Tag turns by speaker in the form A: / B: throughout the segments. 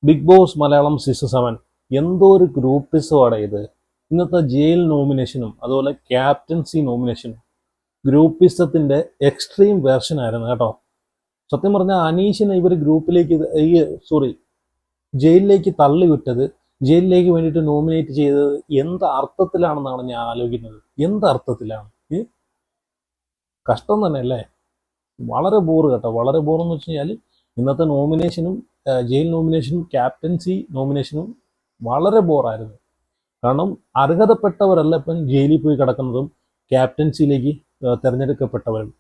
A: Big boss Malayalam season 7 എന്തോ ഒരു ഗ്രൂപ്പിസമാണ് ഇത്. ഇന്നത്തെ ജയിൽ നോമിനേഷനും അതുപോലെ ക്യാപ്റ്റൻസി നോമിനേഷനും ഗ്രൂപ്പിസത്തിന്റെ എക്സ്ട്രീം വേർഷൻ ആയിരുന്നു കേട്ടോ. സത്യം പറഞ്ഞാൽ അനീഷിനെ ഇവർ ഗ്രൂപ്പിലേക്ക് ജയിലിലേക്ക് തള്ളിവിട്ടത്, ജയിലിലേക്ക് വേണ്ടിയിട്ട് നോമിനേറ്റ് ചെയ്തത് എന്ത് അർത്ഥത്തിലാണെന്നാണ് ഞാൻ ആലോചിക്കുന്നത്. എന്ത് അർത്ഥത്തിലാണ്? കഷ്ടം തന്നെ അല്ലേ? വളരെ ബോറ് കേട്ടോ, വളരെ ബോറെന്ന് വെച്ച് കഴിഞ്ഞാൽ ഇന്നത്തെ നോമിനേഷനും ജയിൽ നോമിനേഷനും ക്യാപ്റ്റൻസി നോമിനേഷനും വളരെ ബോറായിരുന്നു. കാരണം അർഹതപ്പെട്ടവരല്ല ഇപ്പം ജയിലിൽ പോയി കിടക്കുന്നതും ക്യാപ്റ്റൻസിയിലേക്ക് തിരഞ്ഞെടുക്കപ്പെട്ടവരും.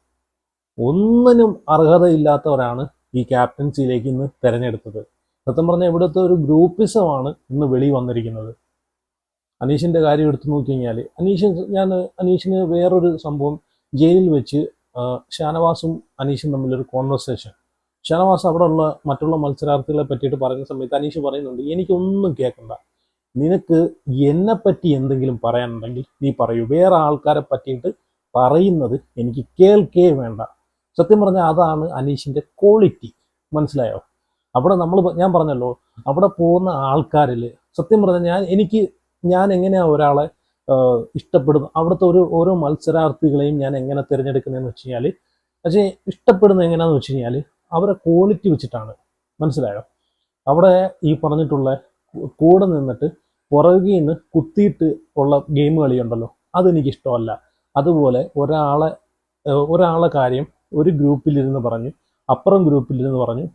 A: ഒന്നിനും അർഹതയില്ലാത്തവരാണ് ഈ ക്യാപ്റ്റൻസിയിലേക്ക് ഇന്ന് തിരഞ്ഞെടുത്തത്. സത്യം പറഞ്ഞാൽ ഇവിടുത്തെ ഒരു ഗ്രൂപ്പിസമാണ് ഇന്ന് വെളി വന്നിരിക്കുന്നത്. അനീഷിൻ്റെ കാര്യം എടുത്തു നോക്കി കഴിഞ്ഞാൽ അനീഷിന് വേറൊരു സംഭവം, ജയിലിൽ വെച്ച് ഷാനവാസും അനീഷും തമ്മിലൊരു കോൺവെർസേഷൻ. ഷാനവാസ് അവിടെ ഉള്ള മറ്റുള്ള മത്സരാർത്ഥികളെ പറ്റിയിട്ട് പറയുന്ന സമയത്ത് അനീഷ് പറയുന്നുണ്ട്, എനിക്കൊന്നും കേൾക്കണ്ട, നിനക്ക് എന്നെപ്പറ്റി എന്തെങ്കിലും പറയാനുണ്ടെങ്കിൽ നീ പറയൂ, വേറെ ആൾക്കാരെ പറ്റിയിട്ട് പറയുന്നത് എനിക്ക് കേൾക്കേ വേണ്ട. സത്യം പറഞ്ഞാൽ അതാണ് അനീഷിൻ്റെ ക്വാളിറ്റി. മനസ്സിലായോ? അവിടെ ഞാൻ പറഞ്ഞല്ലോ, അവിടെ പോകുന്ന ആൾക്കാരിൽ സത്യം പറഞ്ഞാൽ ഞാൻ എങ്ങനെയാണ് ഒരാളെ ഇഷ്ടപ്പെടുന്നു, അവിടുത്തെ ഓരോ മത്സരാർത്ഥികളെയും ഞാൻ എങ്ങനെ തിരഞ്ഞെടുക്കുന്നതെന്ന് വെച്ച് കഴിഞ്ഞാൽ, പക്ഷേ ഇഷ്ടപ്പെടുന്നത് എങ്ങനെയാണെന്ന് വെച്ച് കഴിഞ്ഞാൽ അവരെ ക്വാളിറ്റി വെച്ചിട്ടാണ്. മനസ്സിലായോ? അവിടെ ഈ പറഞ്ഞിട്ടുള്ള കൂടെ നിന്നിട്ട് പുറകിൽ നിന്ന് കുത്തിയിട്ട് ഉള്ള ഗെയിം കളിയുണ്ടല്ലോ, അതെനിക്കിഷ്ടമല്ല. അതുപോലെ ഒരാളെ കാര്യം ഒരു ഗ്രൂപ്പിലിരുന്ന് പറഞ്ഞു, അപ്പുറം ഗ്രൂപ്പിലിരുന്ന് പറഞ്ഞു,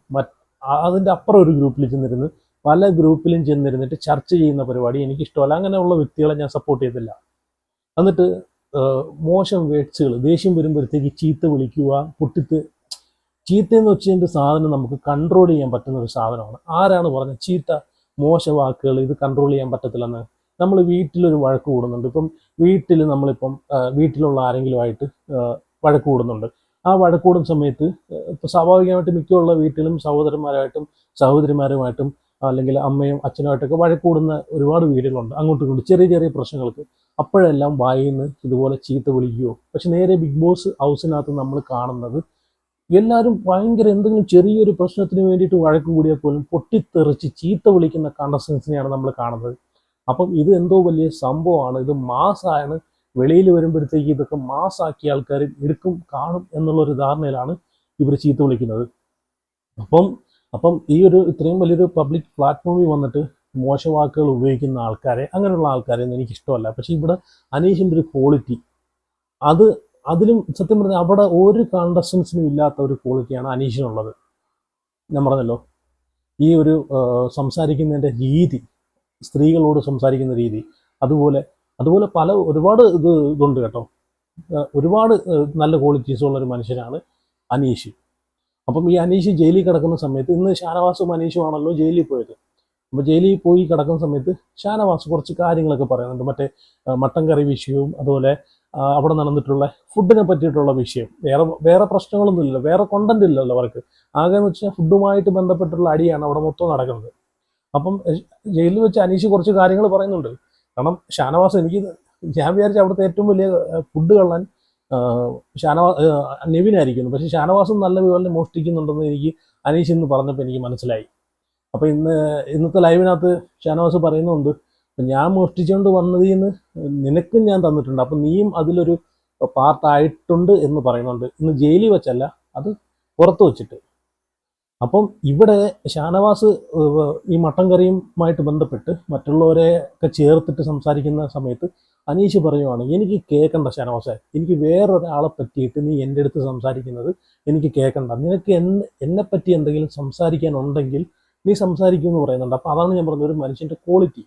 A: അതിൻ്റെ അപ്പുറം ഒരു ഗ്രൂപ്പിൽ ചെന്നിരുന്ന് പല ഗ്രൂപ്പിലും ചെന്നിരുന്നിട്ട് ചർച്ച ചെയ്യുന്ന പരിപാടി എനിക്കിഷ്ടമല്ല. അങ്ങനെയുള്ള വ്യക്തികളെ ഞാൻ സപ്പോർട്ട് ചെയ്തില്ല. എന്നിട്ട് മോശം വേഡ്സുകൾ, ദേഷ്യം വരുമ്പോഴത്തേക്ക് ചീത്ത വിളിക്കുക, ചീത്തയെന്ന് വെച്ചതിൻ്റെ സാധനം നമുക്ക് കൺട്രോൾ ചെയ്യാൻ പറ്റുന്ന ഒരു സാധനമാണ്. ആരാണ് പറഞ്ഞത് ചീത്ത, മോശ വാക്കുകൾ ഇത് കൺട്രോൾ ചെയ്യാൻ പറ്റത്തില്ലെന്ന്? നമ്മൾ വീട്ടിലൊരു വഴക്ക് കൂടുന്നുണ്ട്, ഇപ്പം വീട്ടിലുള്ള ആരെങ്കിലുമായിട്ട് വഴക്ക് കൂടുന്നുണ്ട്. ആ വഴക്ക് കൂടുന്ന സമയത്ത് ഇപ്പം സ്വാഭാവികമായിട്ട് മിക്കുള്ള വീട്ടിലും സഹോദരിമാരുമായിട്ടും അല്ലെങ്കിൽ അമ്മയും അച്ഛനുമായിട്ടൊക്കെ വഴക്ക് കൂടുന്ന ഒരുപാട് വീടുകളുണ്ട്. അങ്ങോട്ടും ഇങ്ങോട്ടും ചെറിയ ചെറിയ പ്രശ്നങ്ങൾക്ക് അപ്പോഴെല്ലാം വായിന്ന് ഇതുപോലെ ചീത്ത വിളിക്കുകയോ. പക്ഷെ നേരെ ബിഗ് ബോസ് ഹൗസിനകത്ത് നമ്മൾ കാണുന്നത് എല്ലാവരും ഭയങ്കര എന്തെങ്കിലും ചെറിയൊരു പ്രശ്നത്തിന് വേണ്ടിയിട്ട് വഴക്ക് കൂടിയാൽ പോലും പൊട്ടിത്തെറിച്ച് ചീത്ത വിളിക്കുന്ന കണ്ടസ്റ്റൻസിനെയാണ് നമ്മൾ കാണുന്നത്. അപ്പം ഇത് എന്തോ വലിയ സംഭവമാണ്, ഇത് മാസാണ്. വെളിയിൽ വരുമ്പോഴത്തേക്ക് ഇതൊക്കെ മാസാക്കിയ ആൾക്കാർ കാണും എന്നുള്ളൊരു ധാരണയിലാണ് ഇവർ ചീത്ത വിളിക്കുന്നത്. അപ്പം ഇത്രയും വലിയൊരു പബ്ലിക് പ്ലാറ്റ്ഫോമിൽ വന്നിട്ട് മോശവാക്കുകൾ ഉപയോഗിക്കുന്ന അങ്ങനെയുള്ള ആൾക്കാരെ എനിക്ക് ഇഷ്ടമല്ല. പക്ഷെ ഇവിടെ അനീഷിൻ്റെ ഒരു ക്വാളിറ്റി, അതിലും സത്യം പറഞ്ഞാൽ അവിടെ ഒരു കണ്ടസ്റ്റൻസിനും ഇല്ലാത്ത ഒരു ക്വാളിറ്റിയാണ് അനീഷിനുള്ളത്. ഞാൻ പറഞ്ഞല്ലോ, ഈ ഒരു സംസാരിക്കുന്നതിൻ്റെ രീതി, സ്ത്രീകളോട് സംസാരിക്കുന്ന രീതി, അതുപോലെ ഒരുപാട് ഇതുണ്ട് കേട്ടോ. ഒരുപാട് നല്ല ക്വാളിറ്റീസ് ഉള്ളൊരു മനുഷ്യനാണ് അനീഷ്. അപ്പം ഈ അനീഷ് ജയിലിൽ കിടക്കുന്ന സമയത്ത്, ഇന്ന് ഷാനവാസും അനീഷും ആണല്ലോ ജയിലിൽ പോയത്. അപ്പോൾ ജയിലിൽ പോയി കിടക്കുന്ന സമയത്ത് ഷാനവാസ് കുറച്ച് കാര്യങ്ങളൊക്കെ പറയുന്നുണ്ട്. മറ്റേ മട്ടൻ കറി വിഷയവും അതുപോലെ അവിടെ നടന്നിട്ടുള്ള ഫുഡിനെ പറ്റിയിട്ടുള്ള വിഷയം. വേറെ പ്രശ്നങ്ങളൊന്നുമില്ലല്ലോ, വേറെ കോണ്ടന്റ് ഇല്ലല്ലോ അവർക്ക്. ആകെ എന്ന് വെച്ചാൽ ഫുഡുമായിട്ട് ബന്ധപ്പെട്ടുള്ള അടിയാണ് അവിടെ മൊത്തം നടക്കുന്നത്. അപ്പം ജയിലിൽ വെച്ച് അനീഷ് കുറച്ച് കാര്യങ്ങൾ പറയുന്നുണ്ട്. കാരണം ഷാനവാസ്, ഞാൻ വിചാരിച്ച അവിടുത്തെ ഏറ്റവും വലിയ ഫുഡ് കള്ളൻ നെവിനായിരിക്കുന്നു. പക്ഷെ ഷാനവാസും നല്ല വിവരം മോഷ്ടിക്കുന്നുണ്ടെന്ന് എനിക്ക് അനീഷ് ഇന്ന് പറഞ്ഞപ്പോൾ എനിക്ക് മനസ്സിലായി. അപ്പോൾ ഇന്നത്തെ ലൈവിനകത്ത് ഷാനവാസ് പറയുന്നുണ്ട്, ഞാൻ മോഷ്ടിച്ചുകൊണ്ട് വന്നതിൽ നിനക്കും ഞാൻ തന്നിട്ടുണ്ട്, അപ്പം നീയും അതിലൊരു പാർട്ടായിട്ടുണ്ട് എന്ന് പറയുന്നുണ്ട്. ഇന്ന് ജയിലിൽ വെച്ചല്ല, അത് പുറത്ത് വെച്ചിട്ട്. അപ്പം ഇവിടെ ഷാനവാസ് ഈ മട്ടൻ കറിയുമായിട്ട് ബന്ധപ്പെട്ട് മറ്റുള്ളവരെ ഒക്കെ ചേർത്തിട്ട് സംസാരിക്കുന്ന സമയത്ത് അനീഷ് പറയുവാണ്, എനിക്ക് കേൾക്കണ്ട ഷാനവാസേ, എനിക്ക് വേറൊരാളെ പറ്റിയിട്ട് നീ എൻ്റെ അടുത്ത് സംസാരിക്കുന്നത് എനിക്ക് കേൾക്കണ്ട. നിനക്ക് എന്നെപ്പറ്റി എന്തെങ്കിലും സംസാരിക്കാനുണ്ടെങ്കിൽ നീ സംസാരിക്കുമെന്ന് പറയുന്നുണ്ട്. അപ്പം അതാണ് ഞാൻ പറഞ്ഞത്, ഒരു മനുഷ്യൻ്റെ ക്വാളിറ്റി.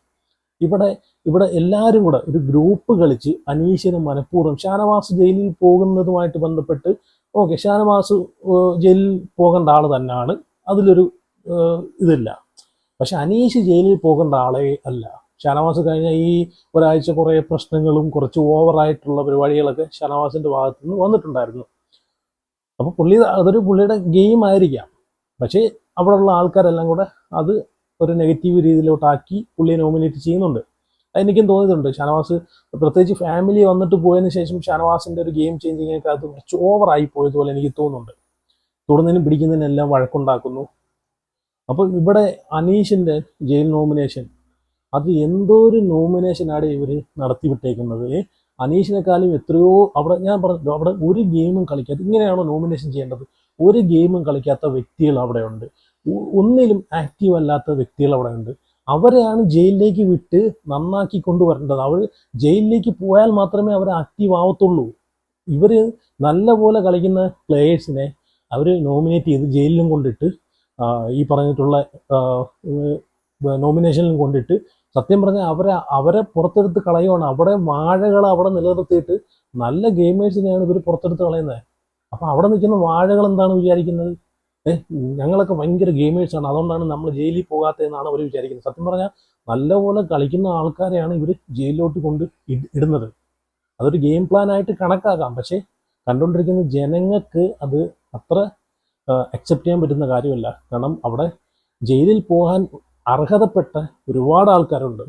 A: ഇവിടെ എല്ലാവരും കൂടെ ഒരു ഗ്രൂപ്പ് കളിച്ച് അനീഷിനെ മനഃപൂർവ്വം, ഷാനവാസ് ജയിലിൽ പോകുന്നതുമായിട്ട് ബന്ധപ്പെട്ട് ഓക്കെ, ഷാനവാസ് ജയിലിൽ പോകേണ്ട ആൾ തന്നെയാണ്, അതിലൊരു ഇതില്ല. പക്ഷെ അനീഷ് ജയിലിൽ പോകേണ്ട ആളെ അല്ല. ഷാനവാസ് കഴിഞ്ഞ ഈ ഒരാഴ്ച കുറേ പ്രശ്നങ്ങളും കുറച്ച് ഓവറായിട്ടുള്ള പരിപാടികളൊക്കെ ഷാനവാസിൻ്റെ ഭാഗത്തു നിന്ന് വന്നിട്ടുണ്ടായിരുന്നു. അപ്പോൾ അതൊരു പുള്ളിയുടെ ഗെയിം ആയിരിക്കാം. പക്ഷേ അവിടെയുള്ള ആൾക്കാരെല്ലാം കൂടെ അത് ഒരു നെഗറ്റീവ് രീതിയിലോട്ടാക്കി പുള്ളിയെ നോമിനേറ്റ് ചെയ്യുന്നുണ്ട്. അതെനിക്കും തോന്നിയിട്ടുണ്ട്. ഷാനവാസ് പ്രത്യേകിച്ച് ഫാമിലി വന്നിട്ട് പോയതിന് ശേഷം ഷാനവാസിൻ്റെ ഒരു ഗെയിം ചേഞ്ചിങ്ങൊക്കെ അത് കുറച്ച് ഓവറായി പോയതുപോലെ എനിക്ക് തോന്നുന്നുണ്ട്. തൊടുന്നതിനും പിടിക്കുന്നതിനെല്ലാം വഴക്കുണ്ടാക്കുന്നു. അപ്പോൾ ഇവിടെ അനീഷിൻ്റെ ജയിൽ നോമിനേഷൻ, അത് എന്തോ ഒരു നോമിനേഷനാണ് ഇവർ നടത്തി വിട്ടേക്കുന്നത്. അനീഷിനെക്കാളും എത്രയോ അവിടെ ഞാൻ പറഞ്ഞു, അവിടെ ഒരു ഗെയിമും കളിക്കാത്ത, ഇങ്ങനെയാണോ നോമിനേഷൻ ചെയ്യേണ്ടത്? ഒരു ഗെയിമും കളിക്കാത്ത വ്യക്തികൾ അവിടെ ഉണ്ട്, ഒന്നിലും ആക്റ്റീവ് അല്ലാത്ത വ്യക്തികൾ അവിടെ ഉണ്ട്. അവരെയാണ് ജയിലിലേക്ക് വിട്ട് നന്നാക്കി കൊണ്ടുവരേണ്ടത്. അവർ ജയിലിലേക്ക് പോയാൽ മാത്രമേ അവർ ആക്റ്റീവ് ആവത്തുള്ളൂ. ഇവർ നല്ല പോലെ കളിക്കുന്ന പ്ലേയേഴ്സിനെ അവർ നോമിനേറ്റ് ചെയ്ത് ജയിലിലും കൊണ്ടിട്ട് ഈ പറഞ്ഞിട്ടുള്ള നോമിനേഷനിലും കൊണ്ടിട്ട് സത്യം പറഞ്ഞാൽ അവരെ പുറത്തെടുത്ത് കളയുവാണ്. അവിടെ വാഴകളെ അവിടെ നിലനിർത്തിയിട്ട് നല്ല ഗെയിമേഴ്സിനെയാണ് ഇവർ പുറത്തെടുത്ത് കളയുന്നത്. അപ്പം അവിടെ നിൽക്കുന്ന വാഴകൾ എന്താണ് വിചാരിക്കുന്നത്? ഞങ്ങളൊക്കെ ഭയങ്കര ഗെയിമേഴ്സാണ്, അതുകൊണ്ടാണ് നമ്മൾ ജയിലിൽ പോകാത്തതെന്നാണ് അവർ വിചാരിക്കുന്നത്. സത്യം പറഞ്ഞാൽ നല്ലപോലെ കളിക്കുന്ന ആൾക്കാരെയാണ് ഇവർ ജയിലിലോട്ട് കൊണ്ട് ഇടുന്നത്. അതൊരു ഗെയിം പ്ലാൻ ആയിട്ട് കണക്കാക്കാം, പക്ഷേ കണ്ടുകൊണ്ടിരിക്കുന്ന ജനങ്ങൾക്ക് അത് അത്ര അക്സെപ്റ്റ് ചെയ്യാൻ പറ്റുന്ന കാര്യമല്ല. കാരണം അവിടെ ജയിലിൽ പോകാൻ അർഹതപ്പെട്ട ഒരുപാട് ആൾക്കാരുണ്ട്.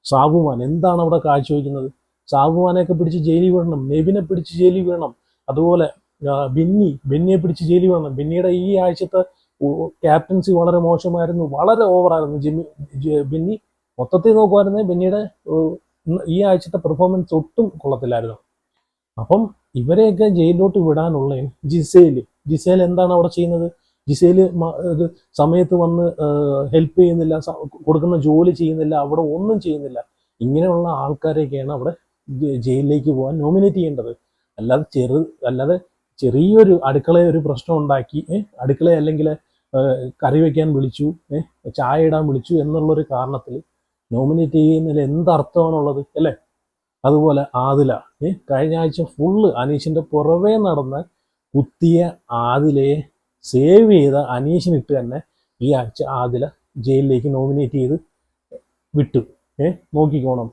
A: സാബുമാൻ എന്താണ് അവിടെ കാഴ്ചവെക്കുന്നത്? സാബുമാനെയൊക്കെ പിടിച്ച് ജയിലിൽ വിടണം, നെബിനെ പിടിച്ച് ജയിലിൽ വിടണം, അതുപോലെ ബെന്നിയെ പിടിച്ച് ജയിലിൽ വിടണം. ബെന്നിയുടെ ഈ ആഴ്ചത്തെ ക്യാപ്റ്റൻസി വളരെ മോശമായിരുന്നു, വളരെ ഓവറായിരുന്നു. ബെന്നി മൊത്തത്തിൽ നോക്കുമായിരുന്നേ ബെന്നിയുടെ ഈ ആഴ്ചത്തെ പെർഫോമൻസ് ഒട്ടും കൊള്ളത്തില്ലായിരുന്നു. അപ്പം ഇവരെയൊക്കെ ജയിലിലോട്ട് വിടാനുള്ള ജിസേൽ എന്താണ് അവിടെ ചെയ്യുന്നത്? ജിസേൽ സമയത്ത് വന്ന് ഹെൽപ്പ് ചെയ്യുന്നില്ല, കൊടുക്കുന്ന ജോലി ചെയ്യുന്നില്ല, അവിടെ ഒന്നും ചെയ്യുന്നില്ല. ഇങ്ങനെയുള്ള ആൾക്കാരെയൊക്കെയാണ് അവിടെ ജയിലിലേക്ക് പോകാൻ നോമിനേറ്റ് ചെയ്യേണ്ടത്. അല്ലാതെ ചെറിയൊരു അടുക്കളയൊരു പ്രശ്നം ഉണ്ടാക്കി, അടുക്കള അല്ലെങ്കിൽ കറി വയ്ക്കാൻ വിളിച്ചു, ചായ ഇടാൻ വിളിച്ചു എന്നുള്ളൊരു കാരണത്തിൽ നോമിനേറ്റ് ചെയ്യുന്നതിൽ എന്തർത്ഥമാണുള്ളത് അല്ലേ? അതുപോലെ ആദില, കഴിഞ്ഞ ആഴ്ച ഫുള്ള് അനീഷിൻ്റെ പുറവേ നടന്ന് കുത്തിയ ആദിലയെ സേവ് ചെയ്ത അനീഷിനിട്ട് തന്നെ ഈ ആഴ്ച ആദില ജയിലിലേക്ക് നോമിനേറ്റ് ചെയ്ത് വിട്ടു. നോക്കിക്കോണം.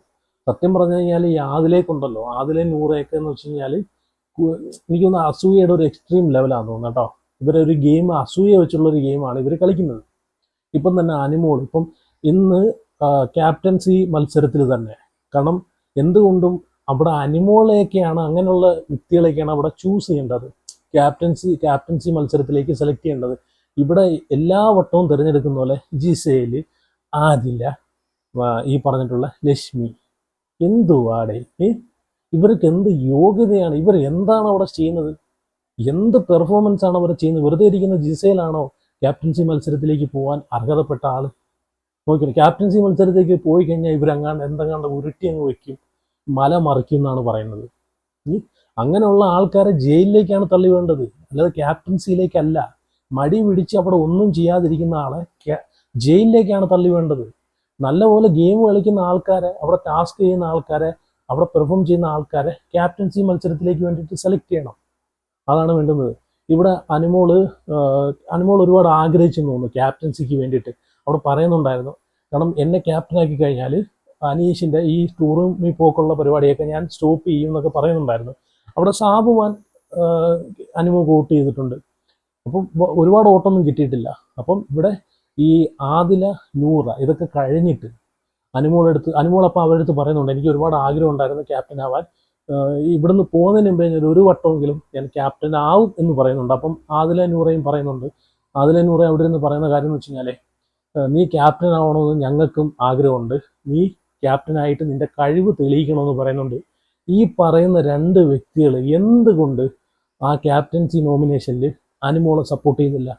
A: സത്യം പറഞ്ഞു കഴിഞ്ഞാൽ ഈ ആദിലേക്കുണ്ടല്ലോ, ആദിലെ നൂറയൊക്കെ എന്ന് വെച്ച് കഴിഞ്ഞാൽ എനിക്കൊന്ന് അസൂയയുടെ ഒരു എക്സ്ട്രീം ലെവലാണെന്ന് തോന്നുന്നു കേട്ടോ. ഇവരൊരു ഗെയിം അസൂയ വെച്ചുള്ളൊരു ഗെയിമാണ് ഇവർ കളിക്കുന്നത്. ഇപ്പം തന്നെ അനിമോൾ ഇപ്പം ഇന്ന് ക്യാപ്റ്റൻസി മത്സരത്തിൽ തന്നെ, കാരണം എന്തുകൊണ്ടും അവിടെ അനിമോളെയൊക്കെയാണ്, അങ്ങനെയുള്ള വ്യക്തികളെയൊക്കെയാണ് അവിടെ ചൂസ് ചെയ്യേണ്ടത്, ക്യാപ്റ്റൻസി മത്സരത്തിലേക്ക് സെലക്ട് ചെയ്യേണ്ടത്. ഇവിടെ എല്ലാ വട്ടവും തിരഞ്ഞെടുക്കുന്ന പോലെ ജിസേല്, ആദില, ഈ പറഞ്ഞിട്ടുള്ള ലക്ഷ്മി, എന്തുവാടേ ഇവർക്ക് എന്ത് യോഗ്യതയാണ്? ഇവർ എന്താണ് അവിടെ ചെയ്യുന്നത്? എന്ത് പെർഫോമൻസ് ആണ് അവർ ചെയ്യുന്നത്? വെറുതെ ഇരിക്കുന്ന ജിസേലാണോ ക്യാപ്റ്റൻസി മത്സരത്തിലേക്ക് പോകാൻ അർഹതപ്പെട്ട ആൾ? നോക്കിയോ, ക്യാപ്റ്റൻസി മത്സരത്തിലേക്ക് പോയി കഴിഞ്ഞാൽ എന്തെങ്ങാണ്ട് ഉരുട്ടി അങ്ങ് വെക്കും, മല മറിക്കും എന്നാണ് പറയുന്നത്. അങ്ങനെയുള്ള ആൾക്കാരെ ജയിലിലേക്കാണ് തള്ളി വേണ്ടത്, അല്ലാതെ ക്യാപ്റ്റൻസിയിലേക്കല്ല. മടി പിടിച്ച് അവിടെ ഒന്നും ചെയ്യാതിരിക്കുന്ന ആളെ ജയിലിലേക്കാണ് തള്ളി വേണ്ടത്. നല്ലപോലെ ഗെയിം കളിക്കുന്ന ആൾക്കാരെ, അവിടെ ടാസ്ക് ചെയ്യുന്ന ആൾക്കാരെ, അവിടെ പെർഫോം ചെയ്യുന്ന ആൾക്കാരെ ക്യാപ്റ്റൻസി മത്സരത്തിലേക്ക് വേണ്ടിയിട്ട് സെലക്ട് ചെയ്യണം. അതാണ് വേണ്ടുന്നത്. ഇവിടെ അനിമോൾ ഒരുപാട് ആഗ്രഹിച്ചെന്ന് തോന്നുന്നു ക്യാപ്റ്റൻസിക്ക് വേണ്ടിയിട്ട്. അവിടെ പറയുന്നുണ്ടായിരുന്നു, കാരണം എന്നെ ക്യാപ്റ്റനാക്കി കഴിഞ്ഞാൽ അനീഷിൻ്റെ ഈ ടൂറും ഈ പോക്കുള്ള പരിപാടിയൊക്കെ ഞാൻ സ്റ്റോപ്പ് ചെയ്യും എന്നൊക്കെ പറയുന്നുണ്ടായിരുന്നു. അവിടെ സാബുമാൻ അനിമോ വോട്ട് ചെയ്തിട്ടുണ്ട്. അപ്പം ഒരുപാട് വോട്ടൊന്നും കിട്ടിയിട്ടില്ല. അപ്പം ഇവിടെ ഈ ആദില, നൂറ ഇതൊക്കെ കഴിഞ്ഞിട്ട് അനിമോൾ അപ്പം അവരുടെ അടുത്ത് പറയുന്നുണ്ട്, എനിക്ക് ഒരുപാട് ആഗ്രഹം ഉണ്ടായിരുന്നു ക്യാപ്റ്റൻ ആവാൻ, ഇവിടുന്ന് പോകുന്നതിന് മുമ്പേ ഞാൻ ഒരു വട്ടമെങ്കിലും ഞാൻ ക്യാപ്റ്റൻ ആവും എന്ന് പറയുന്നുണ്ട്. അപ്പം ആദില നൂറയും പറയുന്നുണ്ട്. ആദില നൂറ അവിടെ ഇരുന്ന് പറയുന്ന കാര്യം എന്ന് വെച്ച് കഴിഞ്ഞാൽ, നീ ക്യാപ്റ്റൻ ആവണമെന്ന് ഞങ്ങൾക്കും ആഗ്രഹമുണ്ട്, നീ ക്യാപ്റ്റനായിട്ട് നിന്റെ കഴിവ് തെളിയിക്കണമെന്ന് പറയുന്നുണ്ട്. ഈ പറയുന്ന രണ്ട് വ്യക്തികൾ എന്തുകൊണ്ട് ആ ക്യാപ്റ്റൻസി നോമിനേഷനിൽ അനിമോളെ സപ്പോർട്ട് ചെയ്യുന്നില്ല?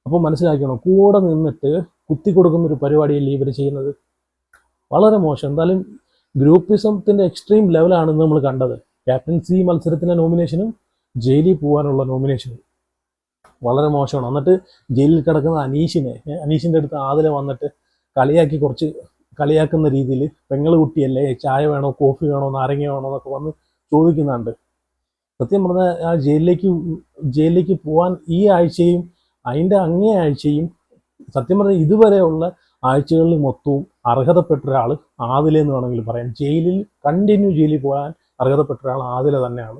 A: അപ്പോൾ മനസ്സിലാക്കണം, കൂടെ നിന്നിട്ട് കുത്തി കൊടുക്കുന്നൊരു പരിപാടിയല്ലേ ഇവർ ചെയ്യുന്നത്. വളരെ മോശം. എന്തായാലും ഗ്രൂപ്പിസത്തിൻ്റെ എക്സ്ട്രീം ലെവലാണ് നമ്മൾ കണ്ടത്. ക്യാപ്റ്റൻസി മത്സരത്തിൻ്റെ നോമിനേഷനും ജയിലിൽ പോകാനുള്ള നോമിനേഷനും വളരെ മോശമാണ്. എന്നിട്ട് ജയിലിൽ കിടക്കുന്ന അനീഷിൻ്റെ അടുത്ത് ആദില വന്നിട്ട് കളിയാക്കുന്ന രീതിയിൽ, പെങ്ങള് കുട്ടിയല്ലേ, ചായ വേണോ, കോഫി വേണോ, നാരങ്ങ വേണോ എന്നൊക്കെ വന്ന് ചോദിക്കുന്നുണ്ട്. സത്യം പറഞ്ഞാൽ ആ ജയിലിലേക്ക് പോകാൻ ഈ ആഴ്ചയും അതിൻ്റെ അങ്ങേ ആഴ്ചയും, സത്യം പറഞ്ഞാൽ ഇതുവരെയുള്ള ആഴ്ചകളിൽ മൊത്തവും അർഹതപ്പെട്ട ഒരാൾ ആദില എന്ന് വേണമെങ്കിൽ പറയാം. കണ്ടിന്യൂ ജയിലിൽ പോകാൻ അർഹതപ്പെട്ട ഒരാൾ ആദില തന്നെയാണ്.